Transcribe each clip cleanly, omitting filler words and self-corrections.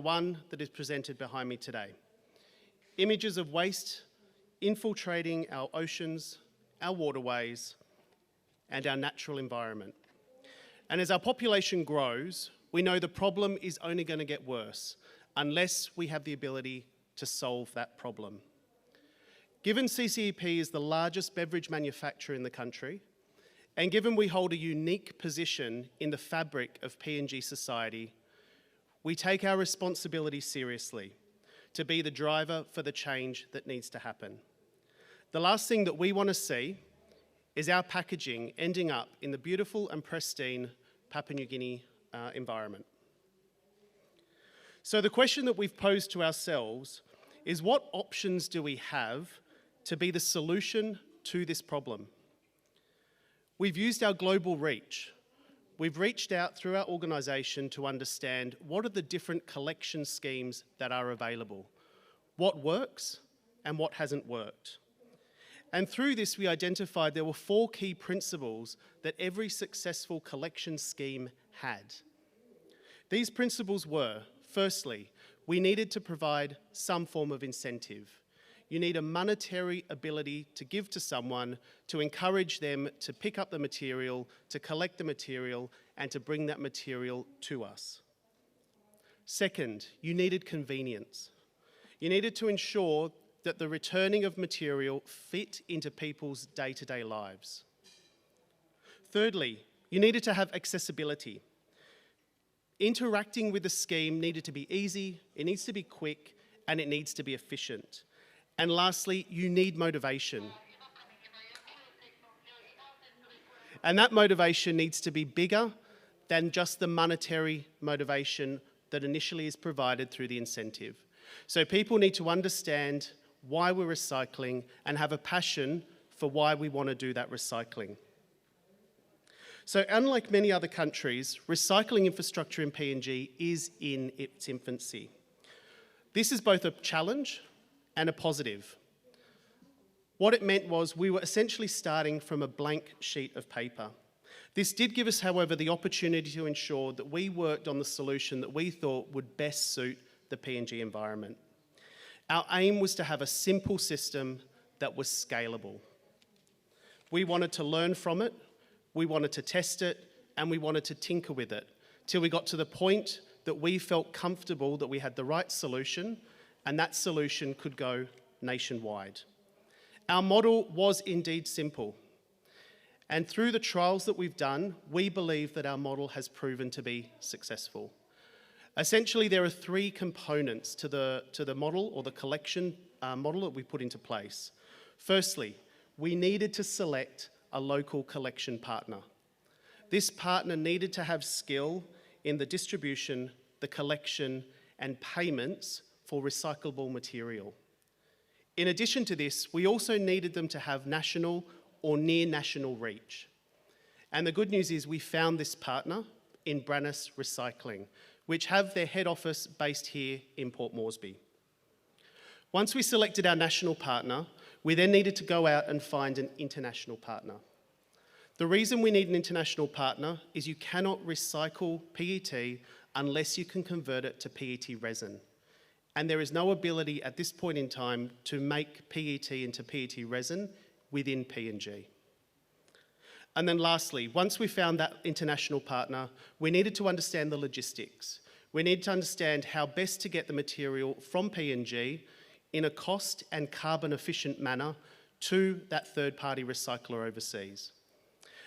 one that is presented behind me today. Images of waste infiltrating our oceans, our waterways, and our natural environment. And as our population grows, we know the problem is only going to get worse unless we have the ability to solve that problem. Given CCEP is the largest beverage manufacturer in the country, and given we hold a unique position in the fabric of PNG society, we take our responsibility seriously to be the driver for the change that needs to happen. The last thing that we want to see is our packaging ending up in the beautiful and pristine Papua New Guinea environment. So the question that we've posed to ourselves is, what options do we have to be the solution to this problem? We've used our global reach. We've reached out through our organisation to understand what are the different collection schemes that are available, what works and what hasn't worked. And through this, we identified there were 4 key principles that every successful collection scheme had. These principles were, firstly, we needed to provide some form of incentive. You need a monetary ability to give to someone to encourage them to pick up the material, to collect the material, and to bring that material to us. Second, you needed convenience. You needed to ensure that the returning of material fit into people's day-to-day lives. Thirdly, you needed to have accessibility. Interacting with the scheme needed to be easy, it needs to be quick, and it needs to be efficient. And lastly, you need motivation. And that motivation needs to be bigger than just the monetary motivation that initially is provided through the incentive. So people need to understand why we're recycling and have a passion for why we want to do that recycling. So unlike many other countries, recycling infrastructure in PNG is in its infancy. This is both a challenge and a positive. What it meant was we were essentially starting from a blank sheet of paper. This did give us, however, the opportunity to ensure that we worked on the solution that we thought would best suit the PNG environment. Our aim was to have a simple system that was scalable. We wanted to learn from it, we wanted to test it, and we wanted to tinker with it till we got to the point that we felt comfortable that we had the right solution, and that solution could go nationwide. Our model was indeed simple, and through the trials that we've done, we believe that our model has proven to be successful. Essentially, there are 3 components to the model, or the collection model that we put into place. Firstly, we needed to select a local collection partner. This partner needed to have skill in the distribution, the collection, and payments for recyclable material. In addition to this, we also needed them to have national or near national reach. And the good news is we found this partner in Brannis Recycling, which have their head office based here in Port Moresby. Once we selected our national partner, we then needed to go out and find an international partner. The reason we need an international partner is you cannot recycle PET unless you can convert it to PET resin. And there is no ability at this point in time to make PET into PET resin within PNG. And then lastly, once we found that international partner, we needed to understand the logistics. We needed to understand how best to get the material from PNG in a cost and carbon efficient manner to that third-party recycler overseas.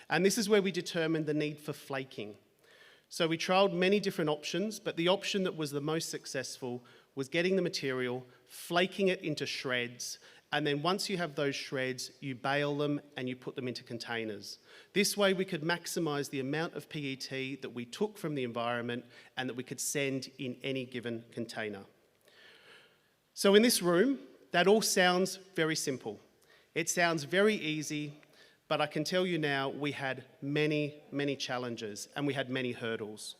And this is where we determined the need for flaking. So we trialled many different options, but the option that was the most successful was getting the material, flaking it into shreds, and then once you have those shreds, you bale them and you put them into containers. This way we could maximise the amount of PET that we took from the environment and that we could send in any given container. So in this room, that all sounds very simple. It sounds very easy, but I can tell you now we had many, many challenges and we had many hurdles.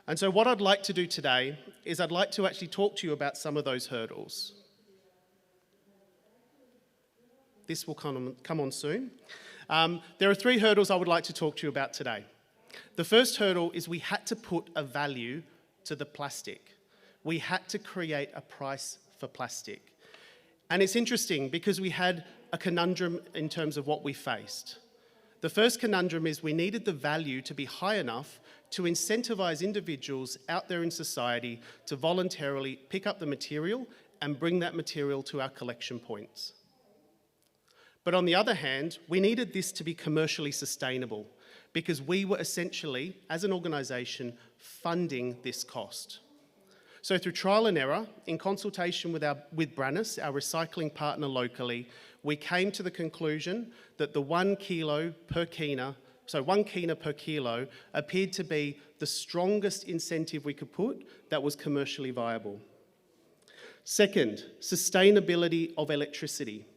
And so what I'd like to do today is I'd like to actually talk to you about some of those hurdles. This will come on soon. There are 3 hurdles I would like to talk to you about today. The first hurdle is we had to put a value to the plastic. we had to create a price for plastic. And it's interesting because we had a conundrum in terms of what we faced. The first conundrum is we needed the value to be high enough to incentivise individuals out there in society to voluntarily pick up the material and bring that material to our collection points. But on the other hand, we needed this to be commercially sustainable because we were essentially, as an organisation, funding this cost. So through trial and error, in consultation with Brannus, our recycling partner locally, we came to the conclusion that the 1 kina per kilo appeared to be the strongest incentive we could put that was commercially viable. Second, sustainability of electricity.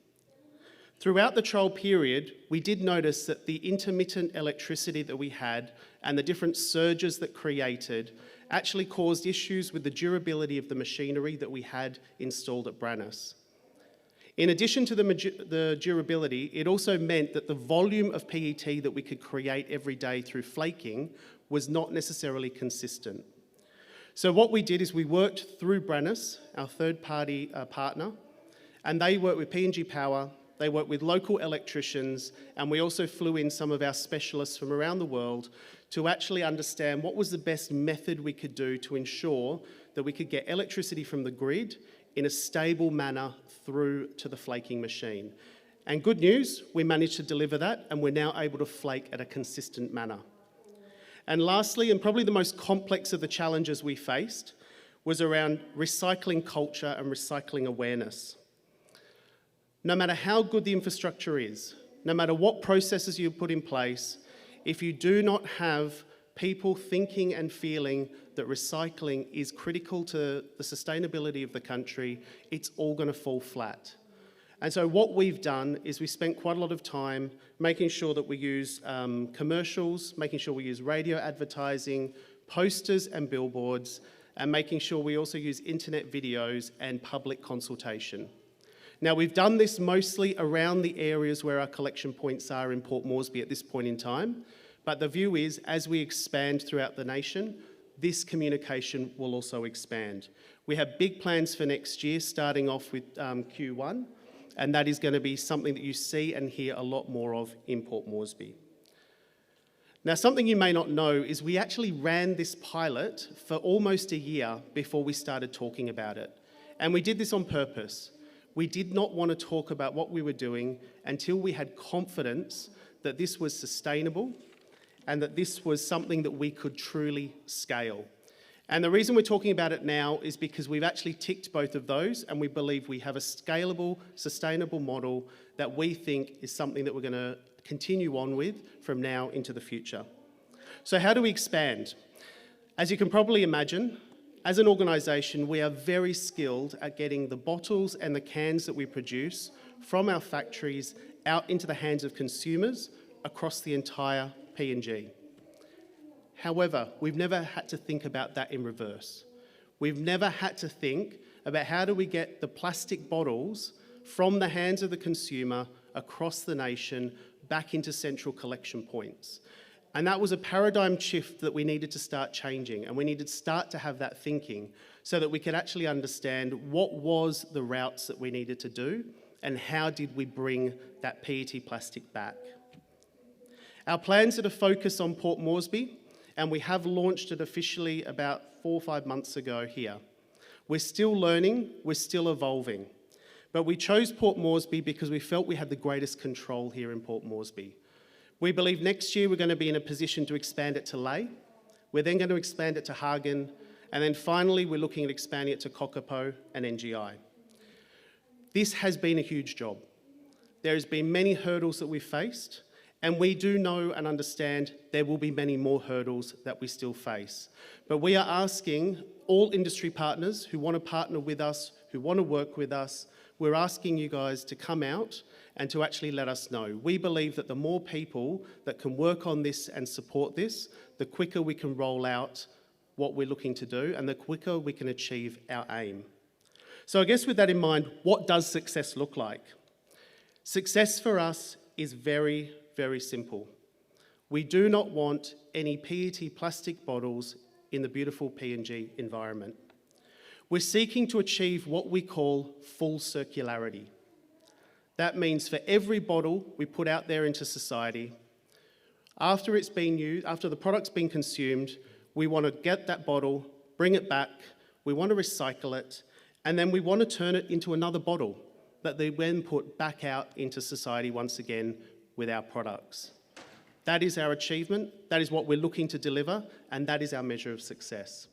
Throughout the trial period, we did notice that the intermittent electricity that we had and the different surges that created actually caused issues with the durability of the machinery that we had installed at Brannus. In addition to the durability, it also meant that the volume of PET that we could create every day through flaking was not necessarily consistent. So what we did is we worked through Brannus, our third-party partner, and they worked with PNG Power, they worked with local electricians, and we also flew in some of our specialists from around the world to actually understand what was the best method we could do to ensure that we could get electricity from the grid in a stable manner through to the flaking machine. And good news, we managed to deliver that, and we're now able to flake at a consistent manner. And lastly, and probably the most complex of the challenges we faced, was around recycling culture and recycling awareness. No matter how good the infrastructure is, no matter what processes you put in place, if you do not have people thinking and feeling that recycling is critical to the sustainability of the country, it's all going to fall flat. And so what we've done is we spent quite a lot of time making sure that we use commercials, making sure we use radio advertising, posters and billboards, and making sure we also use internet videos and public consultation. Now, we've done this mostly around the areas where our collection points are in Port Moresby at this point in time, but the view is, as we expand throughout the nation, this communication will also expand. We have big plans for next year, starting off with Q1, and that is going to be something that you see and hear a lot more of in Port Moresby. Now, something you may not know is we actually ran this pilot for almost a year before we started talking about it, and we did this on purpose. We did not want to talk about what we were doing until we had confidence that this was sustainable and that this was something that we could truly scale. And the reason we're talking about it now is because we've actually ticked both of those, and we believe we have a scalable, sustainable model that we think is something that we're going to continue on with from now into the future. So how do we expand? As you can probably imagine, as an organisation, we are very skilled at getting the bottles and the cans that we produce from our factories out into the hands of consumers across the entire PNG. However, we've never had to think about that in reverse. We've never had to think about how do we get the plastic bottles from the hands of the consumer across the nation back into central collection points. And that was a paradigm shift that we needed to start changing, and we needed to start to have that thinking so that we could actually understand what was the routes that we needed to do and how did we bring that PET plastic back. Our plans are to focus on Port Moresby, and we have launched it officially about 4 or 5 months ago here. We're still learning, we're still evolving, but we chose Port Moresby because we felt we had the greatest control here in Port Moresby. We believe next year we're going to be in a position to expand it to Lae. We're then going to expand it to Hagen, and then finally we're looking at expanding it to Coca-Cola and NGI. This has been a huge job. There has been many hurdles that we've faced, and we do know and understand there will be many more hurdles that we still face. But we are asking all industry partners who want to partner with us, who want to work with us, we're asking you guys to come out and to actually let us know. We believe that the more people that can work on this and support this, the quicker we can roll out what we're looking to do and the quicker we can achieve our aim. So I guess with that in mind, what does success look like? Success for us is very, very simple. We do not want any PET plastic bottles in the beautiful PNG environment. We're seeking to achieve what we call full circularity. That means for every bottle we put out there into society, after it's been used, after the product's been consumed, we want to get that bottle, bring it back, we want to recycle it, and then we want to turn it into another bottle that they then put back out into society once again with our products. That is our achievement, that is what we're looking to deliver, and that is our measure of success.